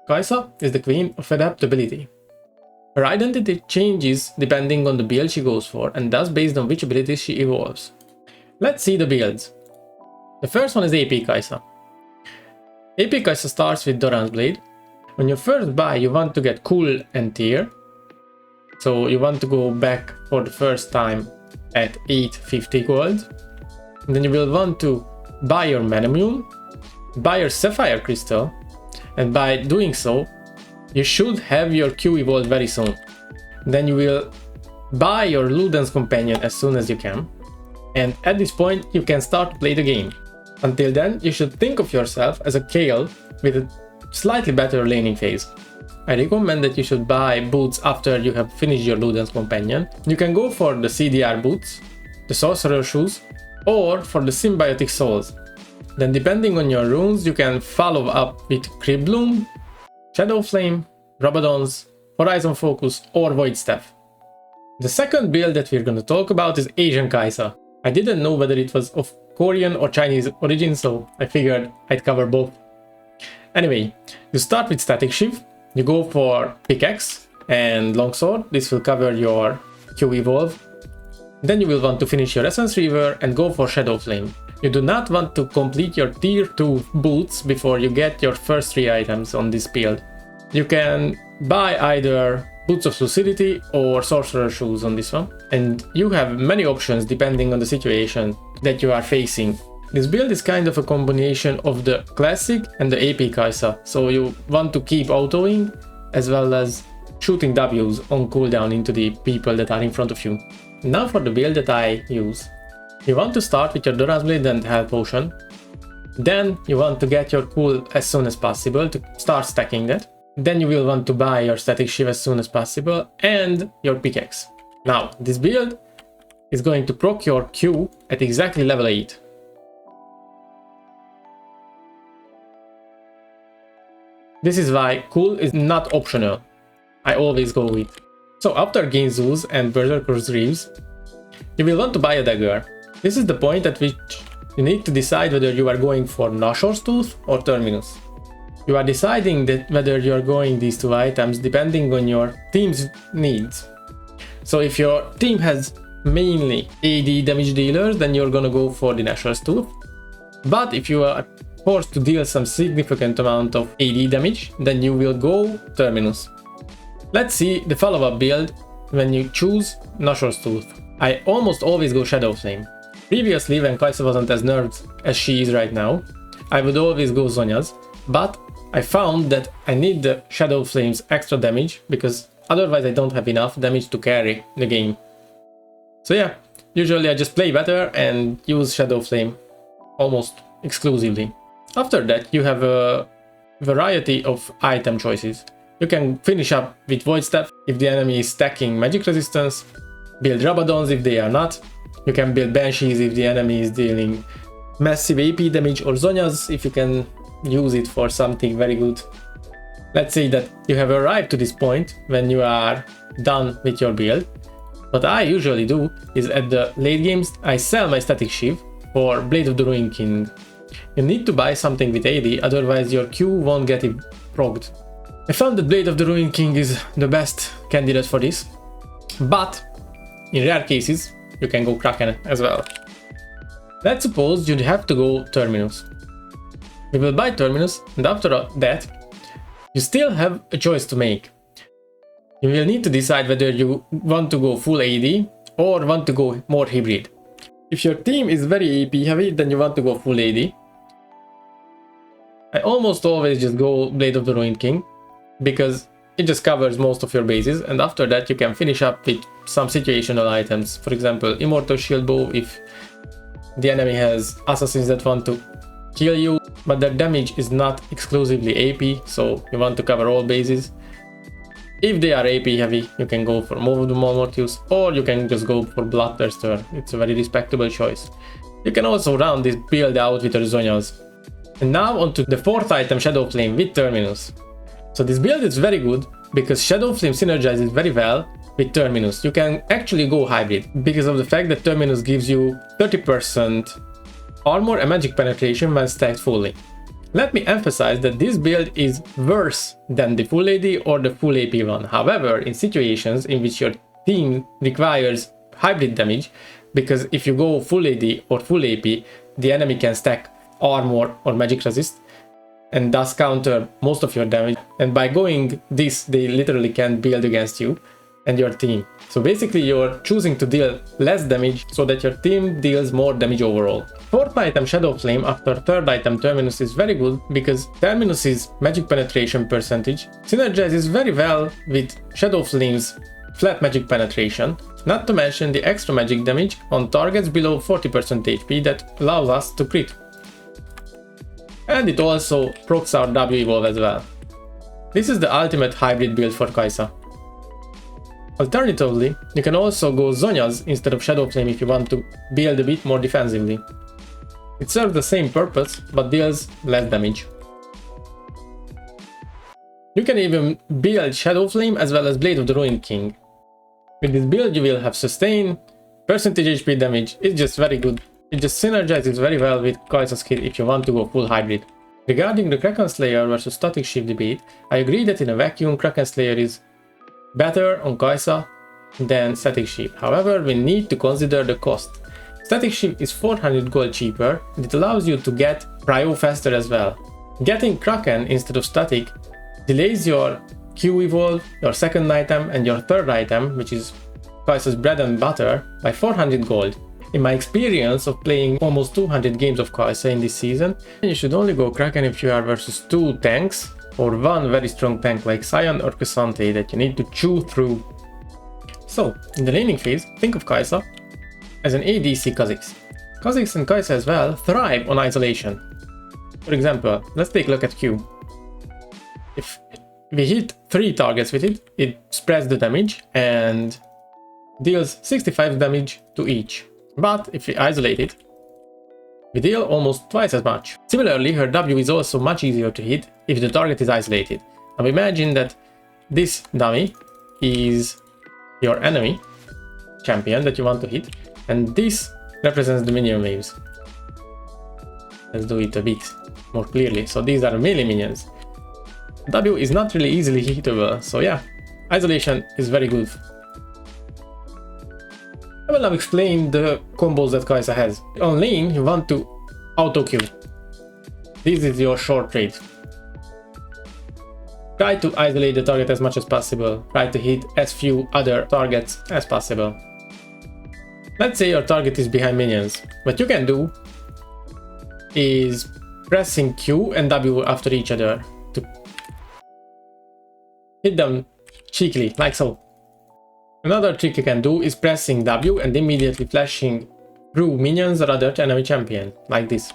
Kaisa is the queen of adaptability. Her identity changes depending on the build she goes for, and thus based on which abilities she evolves. Let's see the builds. The first one is AP Kaisa. AP Kaisa starts with Doran's Blade. When you first buy, you want to get cool and tier. So you want to go back for the first time at 850 gold. And then you will want to buy your Manamune, buy your Sapphire Crystal, and by doing so, you should have your Q evolved very soon. Then you will buy your Luden's Companion as soon as you can. And at this point, you can start to play the game. Until then, you should think of yourself as a Kale with a slightly better laning phase. I recommend that you should buy boots after you have finished your Luden's Companion. You can go for the CDR boots, the Sorcerer shoes, or for the Symbiotic Souls. Then depending on your runes, you can follow up with Crypt Bloom, Shadow Flame, Rabadons, Horizon Focus, or Void Staff. The second build that we're going to talk about is Asian Kaisa. I didn't know whether it was of Korean or Chinese origin, so I figured I'd cover both. Anyway, you start with Statikk Shiv, you go for Pickaxe and Longsword. This will cover your Q evolve. Then you will want to finish your Essence Reaver and go for Shadow Flame. You do not want to complete your tier 2 boots before you get your first 3 items on this build. You can buy either Boots of Lucidity or Sorcerer Shoes on this one, and you have many options depending on the situation that you are facing. This build is kind of a combination of the classic and the AP Kaisa, so you want to keep autoing as well as shooting W's on cooldown into the people that are in front of you. Now for the build that I use. You want to start with your Doran's Blade and Health Potion. Then you want to get your cool as soon as possible to start stacking that. Then you will want to buy your Statikk Shiv as soon as possible and your Pickaxe. Now, this build is going to proc your Q at exactly level 8. This is why cool is not optional. I always go with. So after Ginzu's and Berserker's Reaves, you will want to buy a dagger. This is the point at which you need to decide whether you are going for Nashor's Tooth or Terminus. You are deciding that whether you are going these 2 items depending on your team's needs. So if your team has mainly AD damage dealers, then you're gonna go for the Nashor's Tooth. But if you are forced to deal some significant amount of AD damage, then you will go Terminus. Let's see the follow-up build when you choose Nashor's Tooth. I almost always go Shadow Flame. Previously, when Kaisa wasn't as nerfed as she is right now, I would always go Zhonya's, but I found that I need the Shadow Flame's extra damage because otherwise I don't have enough damage to carry the game. So yeah, usually I just play better and use Shadow Flame almost exclusively. After that, you have a variety of item choices. You can finish up with Void Staff if the enemy is stacking magic resistance, build Rabadons if they are not. You can build Banshees if the enemy is dealing massive AP damage, or Zhonya's if you can use it for something very good. Let's say that you have arrived to this point when you are done with your build. What I usually do is at the late games I sell my Statikk Shiv for Blade of the Ruined King. You need to buy something with AD, otherwise your Q won't get it progged. I found that Blade of the Ruined King is the best candidate for this, but in rare cases you can go Kraken as well. Let's suppose you'd have to go Terminus. We will buy Terminus, and after that, you still have a choice to make. You will need to decide whether you want to go full AD or want to go more hybrid. If your team is very AP heavy, then you want to go full AD. I almost always just go Blade of the Ruined King, because it just covers most of your bases, and after that you can finish up with some situational items. For example, Immortal Shield Bow if the enemy has assassins that want to kill you, but their damage is not exclusively AP, so you want to cover all bases. If they are AP heavy, you can go for Move the Mortius, or you can just go for Bloodthirster. It's a very respectable choice. You can also round this build out with your Zhonya's. And now onto the 4th item, Shadow Flame with Terminus. So this build is very good because Shadow Flame synergizes very well with Terminus. You can actually go hybrid because of the fact that Terminus gives you 30% armor and magic penetration when stacked fully. Let me emphasize that this build is worse than the full AD or the full AP one. However, in situations in which your team requires hybrid damage, because if you go full AD or full AP, the enemy can stack armor or magic resist and thus counter most of your damage. And by going this, they literally can build against you and your team. So basically you're choosing to deal less damage so that your team deals more damage overall. Fourth item Shadow Flame after third item Terminus is very good because Terminus's magic penetration percentage synergizes very well with Shadow Flame's flat magic penetration, not to mention the extra magic damage on targets below 40% HP that allows us to crit. And it also procs our W evolve as well. This is the ultimate hybrid build for Kaisa. Alternatively, you can also go Zhonya's instead of Shadow Flame if you want to build a bit more defensively. It serves the same purpose, but deals less damage. You can even build Shadow Flame as well as Blade of the Ruined King. With this build you will have sustain, percentage HP damage, it's just very good. It just synergizes very well with Kaisa's kit if you want to go full hybrid. Regarding the Kraken Slayer versus Statikk shift debate, I agree that in a vacuum Kraken Slayer is better on Kaisa than Statikk Shift. However, we need to consider the cost. Statikk Shift is 400 gold cheaper, and it allows you to get Prio faster as well. Getting Kraken instead of Statikk delays your Q evolve, your second item and your third item, which is Kaisa's bread and butter, by 400 gold. In my experience of playing almost 200 games of Kaisa in this season, you should only go Kraken if you are versus 2 tanks or one very strong tank like Sion or Cassante that you need to chew through. So, in the laning phase, think of Kaisa as an ADC Kha'Zix. Kha'Zix and Kaisa as well thrive on isolation. For example, let's take a look at Q. If we hit 3 targets with it, it spreads the damage and deals 65 damage to each. But if we isolate it, we deal almost twice as much. Similarly, her W is also much easier to hit if the target is isolated. Now imagine that this dummy is your enemy champion that you want to hit, and this represents the minion waves. Let's do it a bit more clearly. So these are melee minions. W is not really easily hittable, so yeah, isolation is very good. I will now explain the combos that Kaisa has. On lane, you want to auto-Q. This is your short trade. Try to isolate the target as much as possible. Try to hit as few other targets as possible. Let's say your target is behind minions. What you can do is pressing Q and W after each other to hit them cheekily, like so. Another trick you can do is pressing W and immediately flashing through minions or other enemy champion, like this.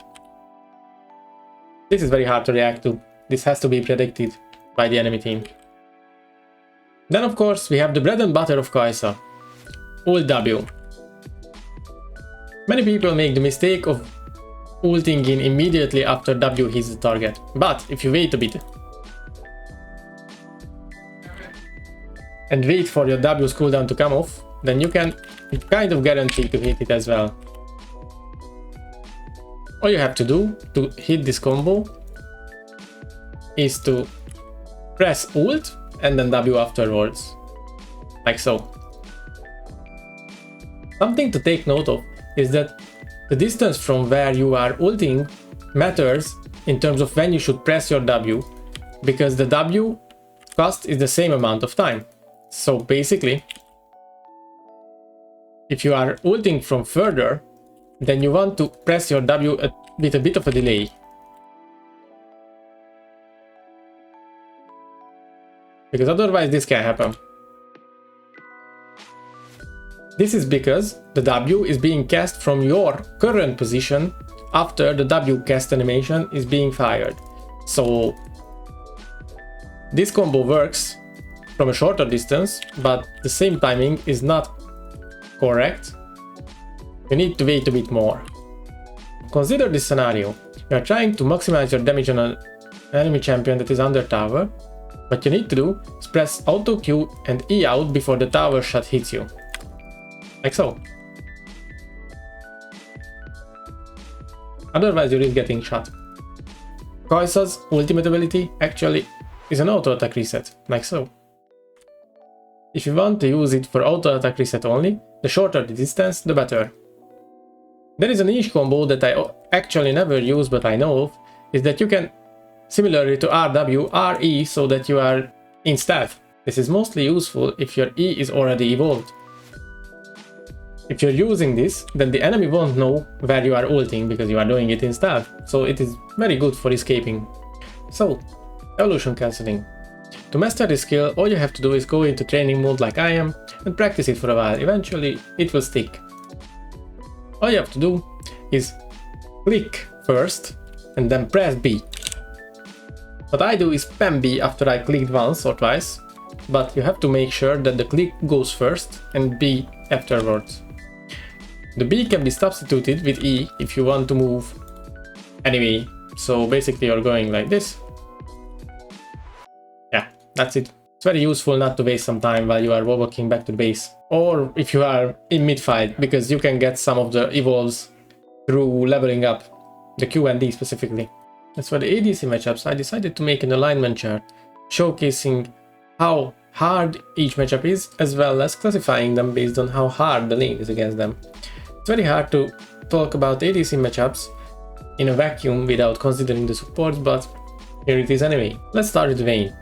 This is very hard to react to. This has to be predicted by the enemy team. Then of course we have the bread and butter of Kaisa, ult W. Many people make the mistake of ulting in immediately after W hits the target, but if you wait a bit and wait for your W's cooldown to come off, then you can kind of guarantee to hit it as well. All you have to do to hit this combo is to press ult and then W afterwards, like so. Something to take note of is that the distance from where you are ulting matters in terms of when you should press your W, because the W cost is the same amount of time. So basically, if you are ulting from further, then you want to press your W with a bit of a delay. Because otherwise this can happen. This is because the W is being cast from your current position after the W cast animation is being fired. So this combo works from a shorter distance, but the same timing is not correct. You need to wait a bit more. Consider this scenario. You are trying to maximize your damage on an enemy champion that is under tower. What you need to do is press auto Q and E out before the tower shot hits you. Like so. Otherwise you risk getting shot. Kaisa's ultimate ability actually is an auto attack reset, like so. If you want to use it for auto attack reset only, the shorter the distance, the better. There is a niche combo that I actually never use but I know of, is that you can, similarly to RW, RE so that you are in stealth. This is mostly useful if your E is already evolved. If you're using this, then the enemy won't know where you are ulting because you are doing it in stealth, so it is very good for escaping. So, evolution cancelling. To master this skill, all you have to do is go into training mode like I am and practice it for a while. Eventually, it will stick. All you have to do is click first and then press B. What I do is spam B after I clicked once or twice, but you have to make sure that the click goes first and B afterwards. The B can be substituted with E if you want to move anyway, so basically you're going like this. Yeah, that's it. It's very useful not to waste some time while you are walking back to the base, or if you are in mid-fight, because you can get some of the evolves through leveling up, the Q and D specifically. As for the ADC matchups, I decided to make an alignment chart, showcasing how hard each matchup is, as well as classifying them based on how hard the lane is against them. It's very hard to talk about ADC matchups in a vacuum without considering the supports, but here it is anyway. Let's start with Vayne.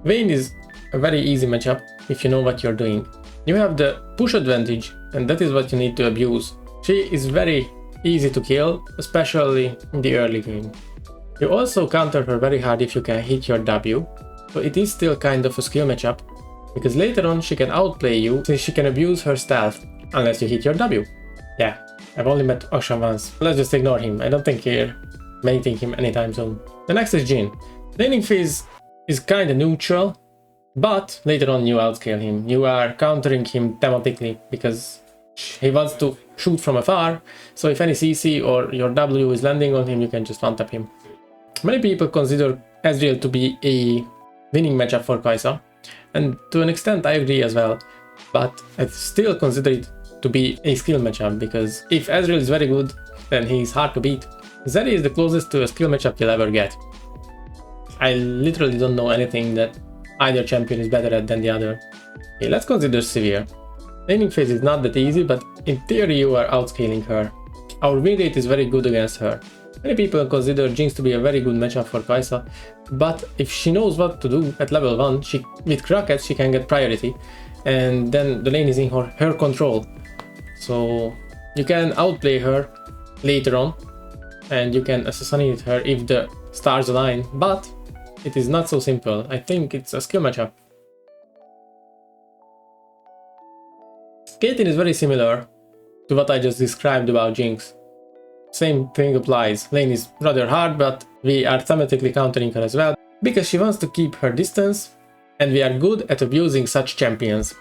Vayne is a very easy matchup if you know what you're doing. You have the push advantage, and that is what you need to abuse. She is very easy to kill, especially in the early game. You also counter her very hard if you can hit your W, so it is still kind of a skill matchup, because later on she can outplay you since she can abuse her stealth, unless you hit your W. Yeah, I've only met Akshan once. Let's just ignore him, I don't think you're mating him anytime soon. The next is Jhin. Laning phase is kinda neutral, but later on you outscale him. You are countering him thematically because he wants to shoot from afar, so if any CC or your W is landing on him, you can just one-tap him. Many people consider Ezreal to be a winning matchup for Kaisa, and to an extent I agree as well, but I still consider it to be a skill matchup, because if Ezreal is very good, then he is hard to beat. Zeri is the closest to a skill matchup you'll ever get. I literally don't know anything that either champion is better at than the other. Okay, let's consider Severe. Laning phase is not that easy, but in theory you are outscaling her. Our win rate is very good against her. Many people consider Jinx to be a very good matchup for Kaisa, but if she knows what to do at level 1, with Kraken she can get priority, and then the lane is in her control. So you can outplay her later on, and you can assassinate her if the stars align, but it is not so simple. I think it's a skill matchup. Caitlyn is very similar to what I just described about Jinx. Same thing applies. Lane is rather hard, but we are thematically countering her as well, because she wants to keep her distance, and we are good at abusing such champions.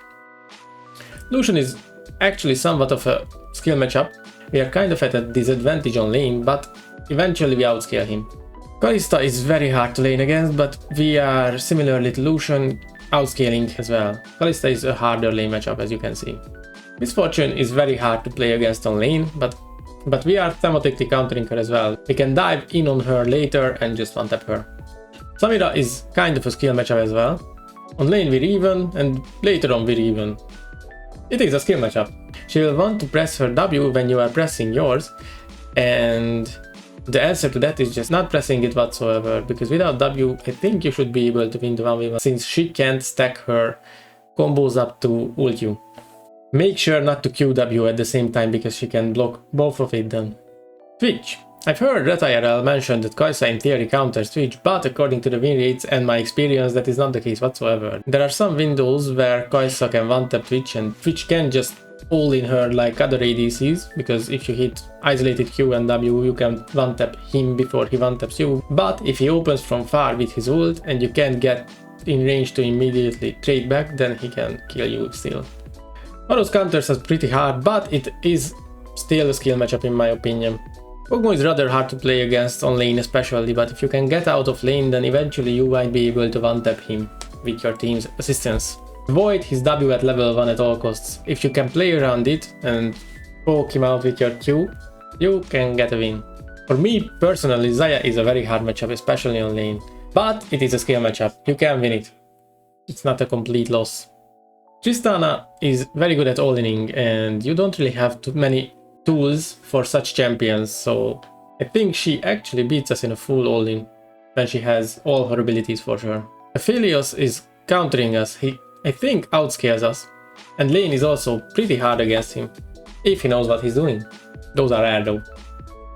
Lucian is actually somewhat of a skill matchup. We are kind of at a disadvantage on lane, but eventually we outscale him. Kalista is very hard to lane against, but we are similarly to Lucian outscaling as well. Kalista is a harder lane matchup, as you can see. Misfortune is very hard to play against on lane, but we are thematically countering her as well. We can dive in on her later and just one-tap her. Samira is kind of a skill matchup as well. On lane we're even, and later on we're even. It is a skill matchup. She will want to press her W when you are pressing yours, and the answer to that is just not pressing it whatsoever, because without W I think you should be able to win the 1v1 since she can't stack her combos up to ult you. Make sure not to QW at the same time, because she can block both of it then. Twitch. I've heard RetIRL mention that Kaisa in theory counters Twitch, but according to the win rates and my experience that is not the case whatsoever. There are some windows where Kaisa can one-tap Twitch, and Twitch can just all in her like other ADCs, because if you hit isolated Q and W you can one-tap him before he one-taps you, but if he opens from far with his ult and you can't get in range to immediately trade back, then he can kill you still. Horus counters are pretty hard, but it is still a skill matchup in my opinion. Kog'Maw is rather hard to play against on lane especially, but if you can get out of lane, then eventually you might be able to one-tap him with your team's assistance. Avoid his W at level 1 at all costs. If you can play around it and poke him out with your Q, you can get a win. For me personally, Xayah is a very hard matchup, especially on lane. But it is a skill matchup, you can win it. It's not a complete loss. Tristana is very good at all-inning, and you don't really have too many tools for such champions, so I think she actually beats us in a full all-in when she has all her abilities for sure. Aphelios is countering us, he I think outscales us, and lane is also pretty hard against him, if he knows what he's doing. Those are rare though.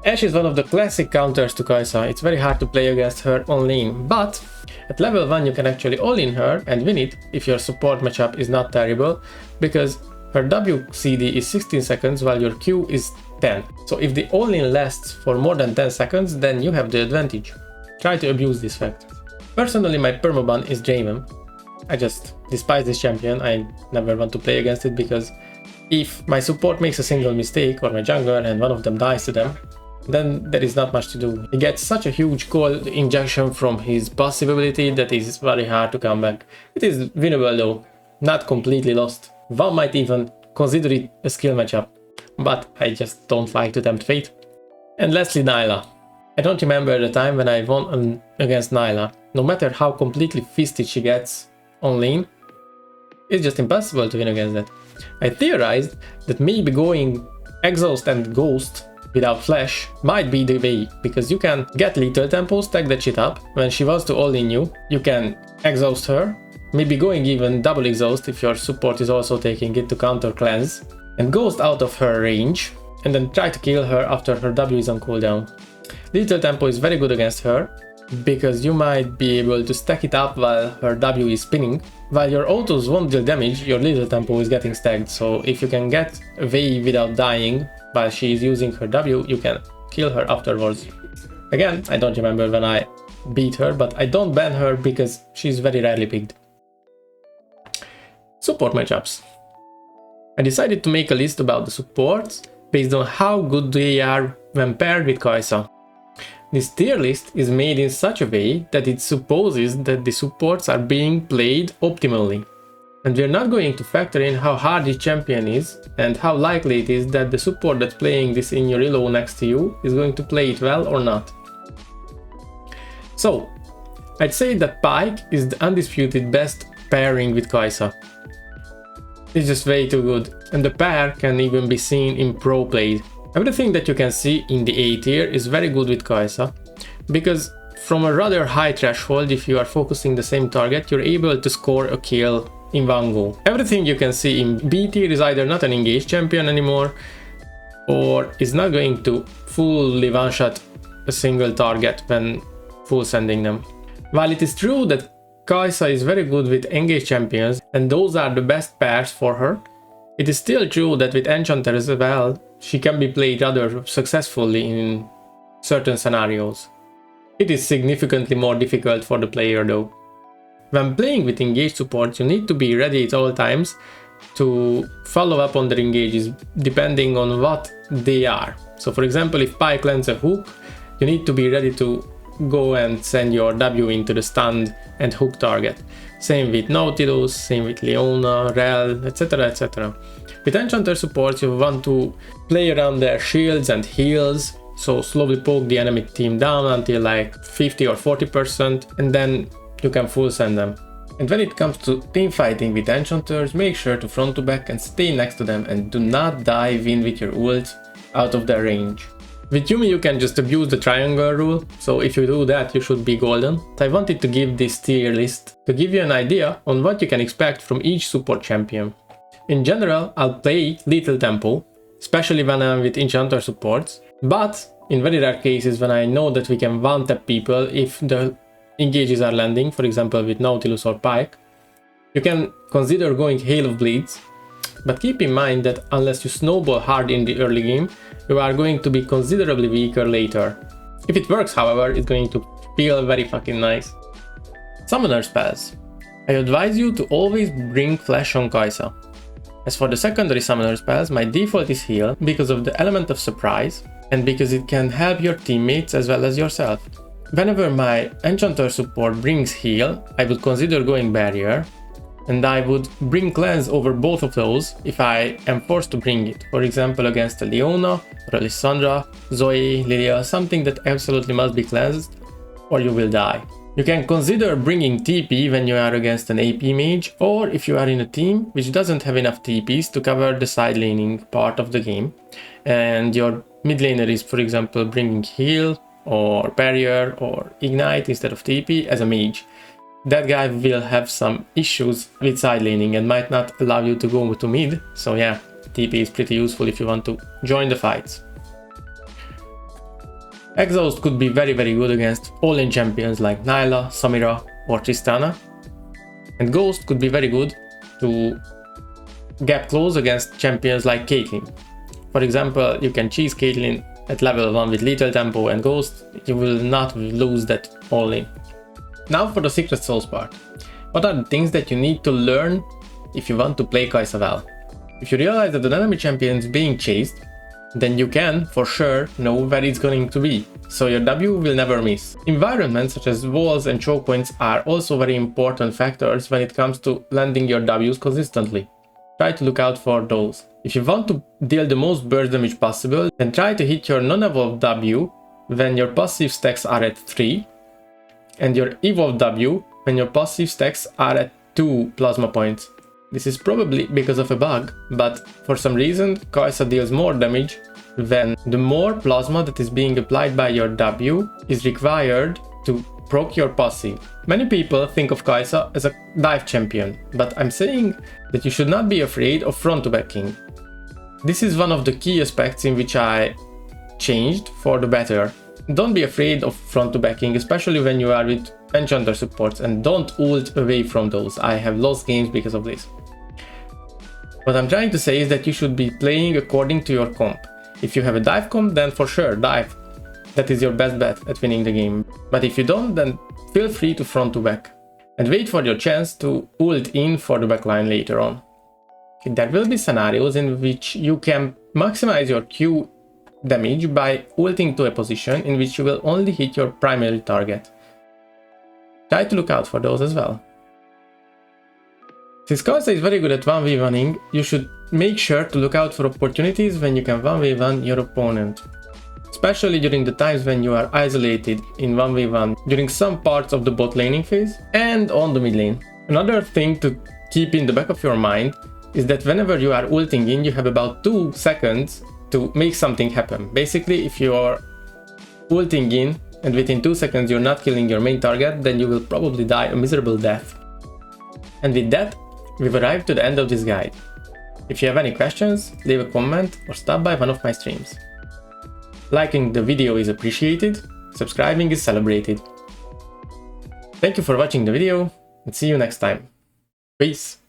Ashe is one of the classic counters to Kaisa. It's very hard to play against her on lane, but at level 1 you can actually all-in her and win it if your support matchup is not terrible, because her WCD is 16 seconds while your Q is 10. So if the all-in lasts for more than 10 seconds, then you have the advantage. Try to abuse this fact. Personally, my permaban is Draven. I just despise this champion. I never want to play against it, because if my support makes a single mistake, or my jungler, and one of them dies to them, then there is not much to do. He gets such a huge cold injection from his passive ability that is very hard to come back. It is winnable though, not completely lost. One might even consider it a skill matchup, but I just don't like to tempt fate. And lastly, Nilah. I don't remember the time when I won against Nilah. No matter how completely fisted she gets on lane, it's just impossible to win against that. I theorized that maybe going Exhaust and Ghost without flash might be the way, because you can get Lethal Tempo, stack that shit up. When she wants to all-in you, you can exhaust her, maybe going even double exhaust if your support is also taking it to counter cleanse, and Ghost out of her range, and then try to kill her after her W is on cooldown. Lethal Tempo is very good against her, because you might be able to stack it up while her W is spinning. While your autos won't deal damage, your Lethal Tempo is getting stacked, so if you can get away without dying while she is using her W, you can kill her afterwards. Again, I don't remember when I beat her, but I don't ban her because she's very rarely picked. Support matchups. I decided to make a list about the supports based on how good they are when paired with Kaisa. This tier list is made in such a way that it supposes that the supports are being played optimally. And we're not going to factor in how hard the champion is and how likely it is that the support that's playing this in your elo next to you is going to play it well or not. So, I'd say that Pyke is the undisputed best pairing with Kaisa. It's just way too good, and the pair can even be seen in pro play. Everything that you can see in the A tier is very good with Kaisa, because from a rather high threshold, if you are focusing the same target, you're able to score a kill in one go. Everything you can see in B tier is either not an engaged champion anymore, or is not going to fully one-shot a single target when full sending them. While it is true that Kaisa is very good with engaged champions, and those are the best pairs for her, it is still true that with Enchanter as well, she can be played rather successfully in certain scenarios. It is significantly more difficult for the player though. When playing with engaged supports, you need to be ready at all times to follow up on their engages depending on what they are. So for example, if Pyke lands a hook, you need to be ready to go and send your W into the stunned and hook target. Same with Nautilus, same with Leona, Rel, etc, etc. With Enchanter supports, you want to play around their shields and heals, so slowly poke the enemy team down until like 50 or 40%, and then you can full send them. And when it comes to team fighting with Enchanters, make sure to front to back and stay next to them, and do not dive in with your ult out of their range. With Yuumi you can just abuse the triangle rule, so if you do that you should be golden. I wanted to give this tier list to give you an idea on what you can expect from each support champion. In general, I'll play Lethal Tempo, especially when I'm with Enchanter supports, but in very rare cases when I know that we can one-tap people if the engages are landing, for example with Nautilus or Pyke, you can consider going Hail of Bleeds, but keep in mind that unless you snowball hard in the early game, you are going to be considerably weaker later. If it works, however, it's going to feel very fucking nice. Summoner spells. I advise you to always bring Flash on Kaisa. As for the secondary summoner spells, my default is heal because of the element of surprise and because it can help your teammates as well as yourself. Whenever my Enchanter support brings heal, I will consider going barrier, and I would bring cleanse over both of those if I am forced to bring it. For example, against a Leona or a Lissandra, Zoe, Lilia, something that absolutely must be cleansed or you will die. You can consider bringing TP when you are against an AP mage, or if you are in a team which doesn't have enough TPs to cover the side laning part of the game, and your mid laner is, for example, bringing heal or barrier or ignite instead of TP as a mage. That guy will have some issues with side laning and might not allow you to go to mid, so yeah, TP is pretty useful if you want to join the fights. Exhaust could be very good against all-in champions like Nyla, Samira or Tristana, and Ghost could be very good to gap close against champions like Caitlyn. For example, you can cheese Caitlyn at level 1 with Lethal Tempo and Ghost, you will not lose that all-in. Now for the Secret Souls part. What are the things that you need to learn if you want to play Kaisa well? If you realize that the enemy champion is being chased, then you can, for sure, know where it's going to be, so your W will never miss. Environments such as walls and choke points are also very important factors when it comes to landing your Ws consistently. Try to look out for those. If you want to deal the most burst damage possible, then try to hit your non-evolved W when your passive stacks are at 3, and your evolved W when your passive stacks are at 2 plasma points. This is probably because of a bug, but for some reason Kaisa deals more damage when the more plasma that is being applied by your W is required to proc your passive. Many people think of Kaisa as a dive champion, but I'm saying that you should not be afraid of front to backing. This is one of the key aspects in which I changed for the better. Don't be afraid of front to backing, especially when you are with enchanter supports, and don't ult away from those. I have lost games because of this. What I'm trying to say is that you should be playing according to your comp. If you have a dive comp, then for sure dive. That is your best bet at winning the game. But if you don't, then feel free to front to back and wait for your chance to ult in for the backline later on. There will be scenarios in which you can maximize your Q damage by ulting to a position in which you will only hit your primary target. Try to look out for those as well. Since Kaisa is very good at 1v1ing, you should make sure to look out for opportunities when you can 1v1 your opponent. Especially during the times when you are isolated in 1v1 during some parts of the bot laning phase and on the mid lane. Another thing to keep in the back of your mind is that whenever you are ulting in, you have about 2 seconds to make something happen. Basically, if you are ulting in and within 2 seconds you're not killing your main target, then you will probably die a miserable death. And with that, we've arrived to the end of this guide. If you have any questions, leave a comment or stop by one of my streams. Liking the video is appreciated, subscribing is celebrated. Thank you for watching the video, and see you next time. Peace!